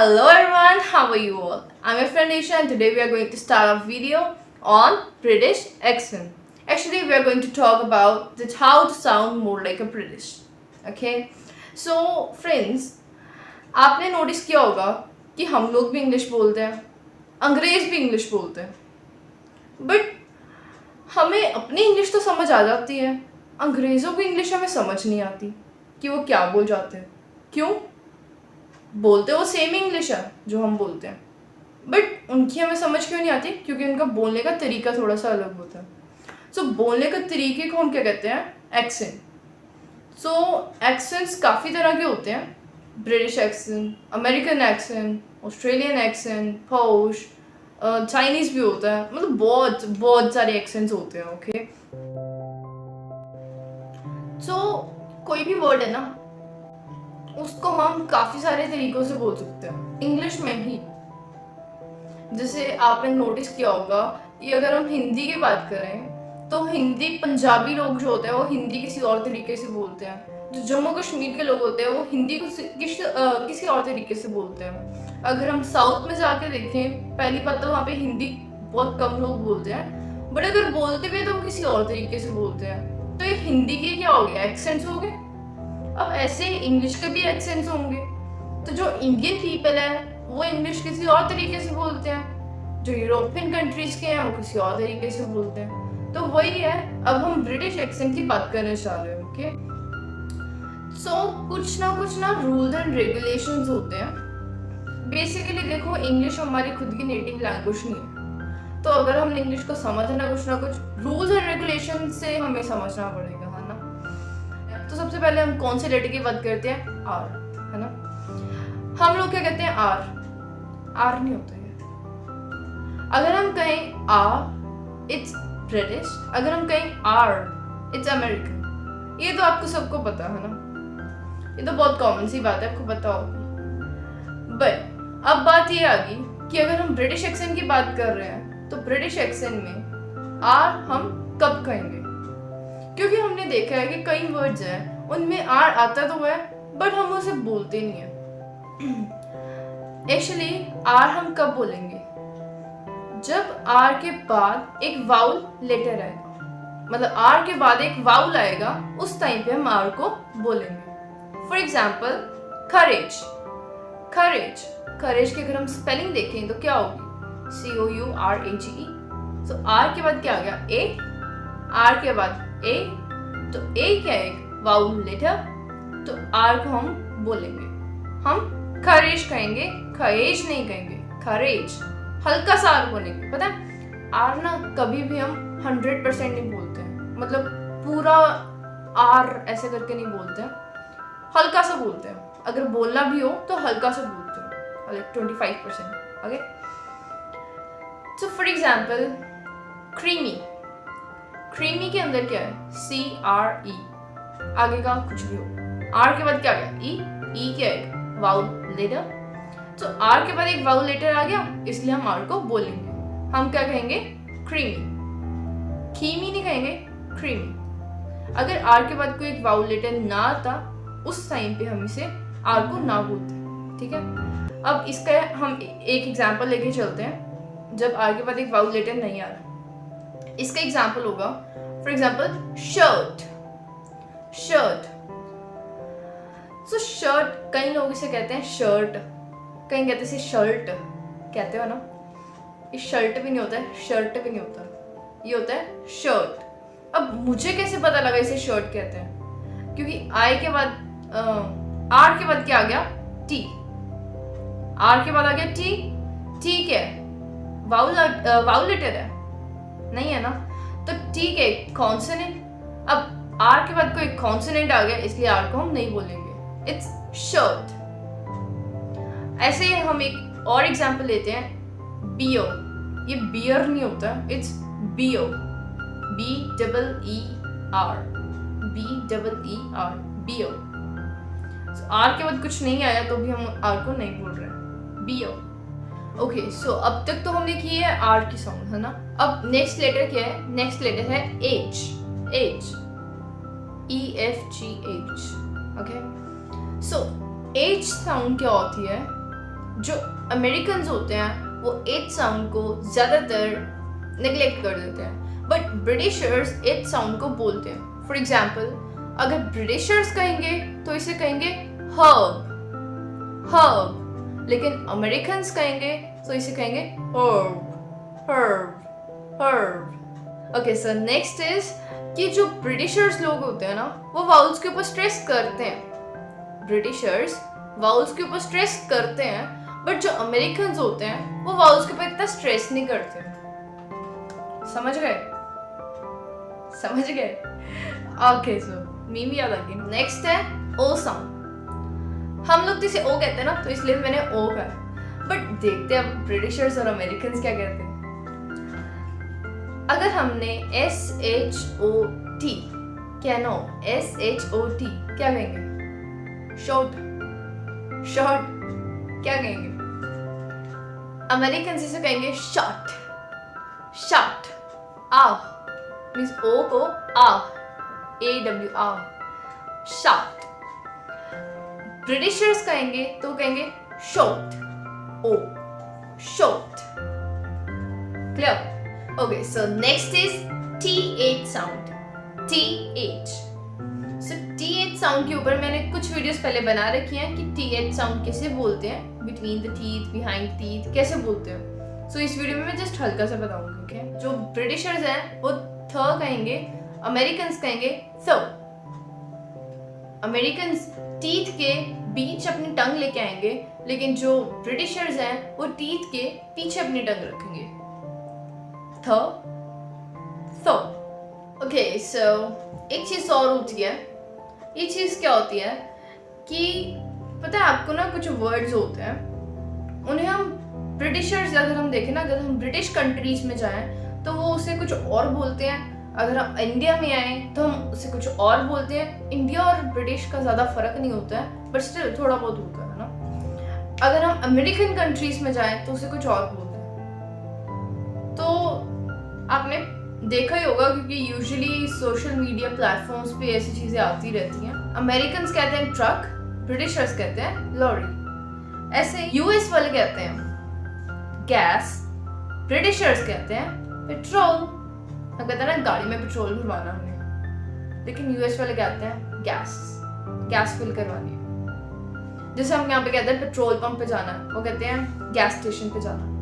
Hello everyone, how are you all? I'm your friend Isha and today we are going to start a video on British accent. Actually, we are going to talk about how to sound more like a British. Okay? So friends, आपने notice किया होगा कि हम लोग भी English बोलते हैं, अंग्रेज भी इंग्लिश बोलते हैं, बट हमें अपनी इंग्लिश तो समझ आ जाती है, अंग्रेज़ों की इंग्लिश हमें समझ नहीं आती कि वो क्या बोल जाते हैं. क्यों? बोलते वो सेम इंग्लिश है जो हम बोलते हैं, बट उनकी हमें समझ क्यों नहीं आती? क्योंकि उनका बोलने का तरीका थोड़ा सा अलग होता है. सो बोलने का तरीके को हम क्या कहते हैं? एक्सेंट. सो एक्सेंट्स काफ़ी तरह के होते हैं. British accent, American accent, Australian accent, पोश, चाइनीज़ भी होता है. मतलब बहुत बहुत सारे एक्सेंट्स होते हैं. ओके, सो कोई भी वर्ड है ना, उसको हम काफ़ी सारे तरीक़ों से बोल सकते हैं इंग्लिश में ही. जैसे आपने नोटिस किया होगा कि अगर हम हिंदी की बात करें तो हिंदी पंजाबी लोग जो होते हैं वो हिंदी किसी और तरीके से बोलते हैं. जो जम्मू कश्मीर के लोग होते हैं वो हिंदी को किसी और तरीके से बोलते हैं. अगर हम साउथ में जाके देखें, पहली बात तो वहाँ पे हिंदी बहुत कम लोग बोलते हैं, बट अगर बोलते भी तो वो किसी और तरीके से बोलते हैं. तो ये हिंदी के क्या हो गया? एक्सेंट्स हो गए. अब ऐसे इंग्लिश के भी एक्सेंट्स होंगे. तो जो इंडियन पीपल है वो इंग्लिश किसी और तरीके से बोलते हैं, जो यूरोपियन कंट्रीज के हैं वो किसी और तरीके से बोलते हैं. तो वही है, अब हम ब्रिटिश एक्सेंट की बात करने चाह रहे हैं. ओके, सो कुछ ना रूल्स एंड रेगुलेशंस होते हैं. बेसिकली देखो, इंग्लिश हमारी खुद की नेटिव लैंग्वेज नहीं है, तो अगर हमने इंग्लिश को समझना कुछ रूल्स एंड रेगुलेशन से हमें समझना पड़ेगा, है ना. तो सबसे पहले हम कौन से लेटर की बात करते हैं? आर, है ना. हम लोग क्या कहते हैं? आर नहीं होता है. अगर हम कहें आर, इट्स ब्रिटिश. अगर हम कहें आर, इट्स अमेरिकन. ये तो आपको सबको पता है ना, ये तो बहुत कॉमन सी बात है, आपको पता होगी. बट अब बात ये आ गई कि अगर हम ब्रिटिश एक्सेंट की बात कर रहे हैं तो ब्रिटिश एक्सेंट में आर हम कब कहेंगे? क्योंकि हमने देखा है कि कई वर्ड्स हैं उनमें आर आता तो है बट हम उसे बोलते नहीं है. एक्चुअली आर हम कब बोलेंगे? जब आर के बाद एक वाउल लेटर आएगा, मतलब आर के बाद एक वाउल आएगा, उस टाइम पे हम आर को बोलेंगे. फॉर एग्जाम्पल करेज. करेज की अगर हम स्पेलिंग देखें तो क्या होगी? COURAGE. तो आर के बाद क्या आ गया? ए. आर के बाद ए, तो ए क्या है? Vowel letter. तो आर को हम बोलेंगे, हम करेज कहेंगे, करेज नहीं कहेंगे, करेज. हल्का सा आर बोलेंगे. पता है, आर ना कभी भी हम 100% नहीं बोलते हैं, मतलब पूरा आर ऐसे करके नहीं बोलते हैं, हल्का सा बोलते हैं. अगर बोलना भी हो तो हल्का सा बोलते हैं, like 25%. Okay, so for example creamy के अंदर क्या है? CRE. आगे का कुछ भी हो, आर के बाद क्या आ गया? ई क्या है? Vowel letter. तो आर के बाद एक वाउल लेटर आ गया, इसलिए हम आर को बोलेंगे. हम क्या कहेंगे? क्रीमी. खीमी नहीं कहेंगे, क्रीमी. अगर आर के बाद कोई एक वाउल लेटर ना आता, उस टाइम पे हम इसे आर को ना बोलते हैं. ठीक है, अब इसका हम एक एग्जांपल लेके चलते हैं. जब आर के बाद एक वाउल लेटर नहीं आ रहा, इसका एग्जांपल होगा for example shirt. So shirt, कई लोग इसे कहते हैं शर्ट, कहीं कहते हैं इसे शर्ट कहते हो ना. ये शर्ट भी नहीं होता है, शर्ट भी नहीं होता, ये होता है शर्ट. अब मुझे कैसे पता लगा इसे शर्ट कहते हैं? क्योंकि आई के बाद आर के बाद क्या आ गया? टी. आर के बाद आ गया टी. टी क्या है? वाउल लेटर है? नहीं है ना, तो टी के कॉन्सोनेंट. अब आर के बाद कोई कॉन्सोनेंट आ गया, इसलिए आर को हम नहीं बोलेंगे, इट्स शर्ट. ऐसे ही हम एक और एग्जांपल लेते हैं, बियो. ये बियर नहीं होता, इट्स बियो. BEER, बियो. आर के बाद कुछ नहीं आया तो भी हम आर को नहीं बोल रहे हैं, बियो. ओके, सो अब तक तो हमने की है आर की साउंड, है ना. अब नेक्स्ट लेटर क्या है? नेक्स्ट लेटर है H. EFGH. Okay, so H sound क्या होती है? जो अमेरिकन्स होते हैं वो एच साउंड को ज़्यादातर निगलेक्ट कर देते हैं, बट ब्रिटिशर्स एच साउंड को बोलते हैं। फॉर एग्जाम्पल, अगर ब्रिटिशर्स कहेंगे तो इसे कहेंगे हर्ब, हर्ब, लेकिन अमेरिकन्स कहेंगे तो इसे कहेंगे herb, herb, herb. Okay, so next is कि जो ब्रिटिशर्स लोग होते हैं ना, वो वाउल्स के ऊपर स्ट्रेस करते हैं। ब्रिटिशर्स वाउल्स के ऊपर स्ट्रेस करते हैं, बट जो अमेरिकन्स होते हैं वो वाउल्स के ऊपर इतना स्ट्रेस नहीं करते। समझ गए? समझ गए? ओके, सो मीम याद आ गई। नेक्स्ट है ओ साउंड। हम लोग तो इसे ओ कहते हैं ना, तो इसलिए मैंने ओ कहा, बट देखते हैं अब ब्रिटिशर्स और अमेरिकन्स क्या कहते हैं। अगर हमने SHOT कहना हो, SHOT क्या कहेंगे? शॉर्ट, शॉर्ट क्या कहेंगे? अमेरिकन इसे कहेंगे शॉट, शॉट। आ मीन्स ओ को आ, AW आ, शॉट। ब्रिटिशर्स कहेंगे तो कहेंगे shot, O, shot. Clear? Okay, so next is TH sound, TH। So TH sound के ऊपर मैंने कुछ वीडियोस पहले बना रखी हैं कि TH साउंड कैसे बोलते हैं, between the teeth, behind teeth कैसे बोलते हैं। सो इस वीडियो में मैं जस्ट हल्का सा बताऊंगी। ओके, जो ब्रिटिशर्स हैं वो थ कहेंगे, अमेरिकन्स कहेंगे थ। अमेरिकन्स टीथ के बीच अपनी टंग लेके आएंगे, लेकिन जो ब्रिटिशर्स हैं वो टीथ के पीछे अपनी टंग रखेंगे, थ, थ। ओके, सो एक चीज और होती है। ये चीज क्या होती है कि पता है आपको ना, कुछ वर्ड्स होते हैं उन्हें हम ब्रिटिशर्स, अगर हम देखें ना, अगर हम ब्रिटिश कंट्रीज में जाएं तो वो उसे कुछ और बोलते हैं। अगर हम इंडिया में आए तो हम उसे कुछ और बोलते हैं। इंडिया और ब्रिटिश का ज़्यादा फर्क नहीं होता है, बट स्टिल थोड़ा बहुत होता है ना। अगर हम अमेरिकन कंट्रीज में जाएं तो उसे कुछ और बोलते हैं। तो आपने देखा ही होगा, क्योंकि यूजुअली सोशल मीडिया प्लेटफॉर्म्स पे ऐसी चीज़ें आती रहती हैं। अमेरिकन्स कहते हैं ट्रक, ब्रिटिशर्स कहते हैं लॉरी। ऐसे यूएस वाले कहते हैं गैस, ब्रिटिशर्स कहते हैं पेट्रोल। हम कहते हैं ना गाड़ी में पेट्रोल भरवाना हमने, लेकिन यूएस वाले कहते हैं गैस, गैस फिल करवानी है। जैसे हम यहाँ पे कहते हैं पेट्रोल पंप पे जाना है, वो कहते हैं गैस स्टेशन पे जाना।